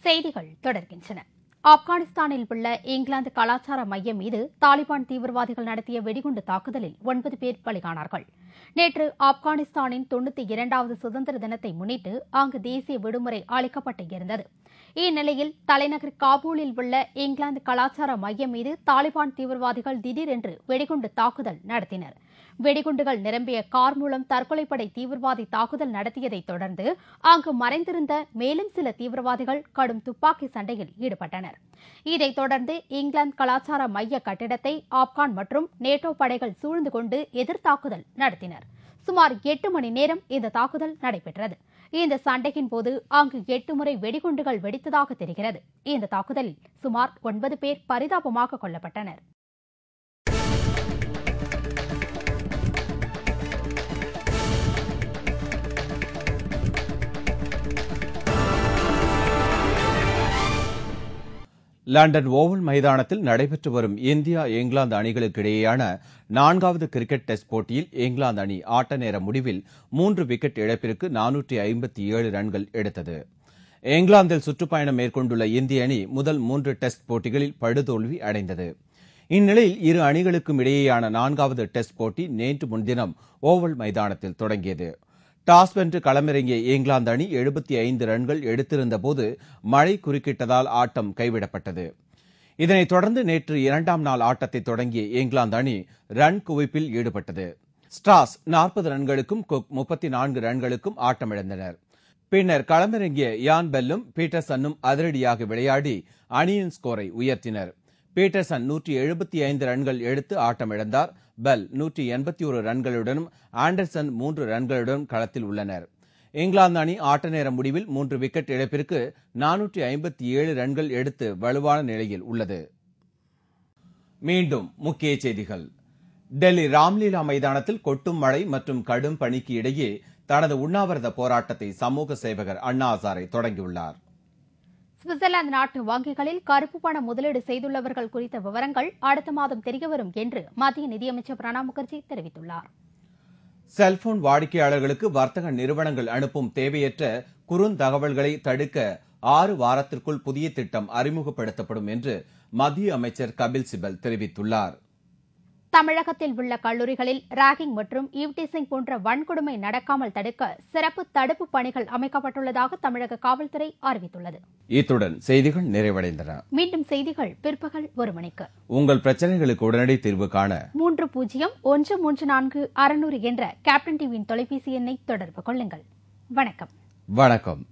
செய்திகள் தொடர்கின்றன. ஆப்கானிஸ்தானில் உள்ள இங்கிலாந்து கலாச்சார மையம் மீது தாலிபான் தீவிரவாதிகள் நடத்திய வெடிகுண்டு தாக்குதலில் 9 பேர் பலியானார்கள். நேற்று ஆப்கானிஸ்தானின் 92வது சுதந்திர தினத்தை முன்னிட்டு அங்கு தேசிய விடுமுறை அளிக்கப்பட்டு இருந்தது. இந்நிலையில் தலைநகர் காபூலில் உள்ள இங்கிலாந்து கலாச்சார மையம் மீது தாலிபான் தீவிரவாதிகள் திடீரென்று வெடிகுண்டு தாக்குதல் நடத்தினர். வெடிகுண்டுகள் நிரம்பிய கார் மூலம் தற்கொலைப்படை தீவிரவாதி தாக்குதல் நடத்தியதை தொடர்ந்து அங்கு மறைந்திருந்த மேலும் சில தீவிரவாதிகள் கடும் துப்பாக்கி சண்டையில் ஈடுபட்டனர். இதைத் தொடர்ந்து இங்கிலாந்து கலாச்சார மைய கட்டிடத்தை ஆப்கான் மற்றும் நேட்டோ படைகள் சூழ்ந்து கொண்டு எதிர்த்தாக்குதல் நடத்தினர். சுமார் 8 மணி நேரம் இந்த தாக்குதல் நடைபெற்றது. இந்த சண்டையின் போது அங்கு 8 முறை வெடிகுண்டுகள் வெடித்ததாக தெரிகிறது. இந்த தாக்குதலில் சுமார் 9 பேர் பரிதாபமாக கொல்லப்பட்டனர். லண்டன் ஓவல் மைதானத்தில் நடைபெற்று வரும் இந்தியா இங்கிலாந்து அணிகளுக்கு இடையேயான 4வது கிரிக்கெட் டெஸ்ட் போட்டியில் இங்கிலாந்து அணி ஆட்ட நேர முடிவில் 3 விக்கெட் இழப்பிற்கு 457 ரன்கள் எடுத்தது. இங்கிலாந்தில் சுற்றுப்பயணம் மேற்கொண்டுள்ள இந்திய அணி முதல் 3 டெஸ்ட் போட்டிகளில் படுதோல்வி அடைந்தது. இந்நிலையில் இரு அணிகளுக்கும் இடையேயான 4வது டெஸ்ட் போட்டி நேற்று முன்தினம் ஓவல் மைதானத்தில் தொடங்கியது. டாஸ் வென்று களமிறங்கிய இங்கிலாந்து அணி 75 ரன்கள் எடுத்திருந்தபோது மழை குறுக்கிட்டதால் ஆட்டம் கைவிடப்பட்டது. இதனைத் தொடர்ந்து நேற்று 2ஆம் நாள் ஆட்டத்தை தொடங்கிய இங்கிலாந்து அணி ரன் குவிப்பில் ஈடுபட்டது. ஸ்ட்ராஸ் 40 ரன்களுக்கும் குக் 34 ரன்களுக்கும் ஆட்டமிழந்தனர். பின்னர் களமிறங்கிய இயான் பெல்லும் பீட்டர்சனும் அதிரடியாக விளையாடி அணியின் ஸ்கோரை உயர்த்தினர். பீட்டர்சன் 175 ரன்கள் எடுத்து ஆட்டமிழந்தார். பெல் 181 ரன்களுடனும் ஆண்டர்சன் 3 ரன்களுடனும் களத்தில் உள்ளனர். இங்கிலாந்து அணி ஆட்ட நேர முடிவில் 3 விக்கெட் இழப்பிற்கு 457 ரன்கள் எடுத்து வலுவான நிலையில் உள்ளது. மீண்டும் முக்கிய செய்திகள். டெல்லி ராம்லீலா மைதானத்தில் கொட்டும் மழை மற்றும் கடும் பனிக்கு இடையே தனது உண்ணாவிரத போராட்டத்தை சமூக சேவகர் அண்ணா ஹசாரே தொடங்கியுள்ளார். சுவிட்சர்லாந்து நாட்டு வங்கிகளில் கருப்பு பண முதலீடு செய்துள்ளவர்கள் குறித்த விவரங்கள் அடுத்த மாதம் தெரியவரும் என்று மத்திய நிதியமைச்சர் பிரணாப் முகர்ஜி தெரிவித்துள்ளார். செல்போன் வாடிக்கையாளர்களுக்கு வர்த்தக நிறுவனங்கள் அனுப்பும் தேவையற்ற குறுந்தகவல்களை தடுக்க 6 வாரத்திற்குள் புதிய திட்டம் அறிமுகப்படுத்தப்படும் என்று மத்திய அமைச்சர் கபில் சிபல் தெரிவித்துள்ளார். தமிழகத்தில் உள்ள கல்லூரிகளில் ராகிங் மற்றும் ஈவ்டீசிங் போன்ற வன்கொடுமை நடக்காமல் தடுக்க சிறப்பு தடுப்பு பணிகள் அமைக்கப்பட்டுள்ளதாக தமிழக காவல்துறை அறிவித்துள்ளது. இத்துடன் செய்திகள் நிறைவடைந்தன. மீண்டும் செய்திகள் பிற்பகல் 1 மணிக்கு. உங்கள் பிரச்சனைகளுக்கு உடனடி தீர்வு காண 30134600 என்ற கேப்டன் டிவியின் தொலைபேசி எண்ணை தொடர்பு கொள்ளுங்கள். வணக்கம். வணக்கம்.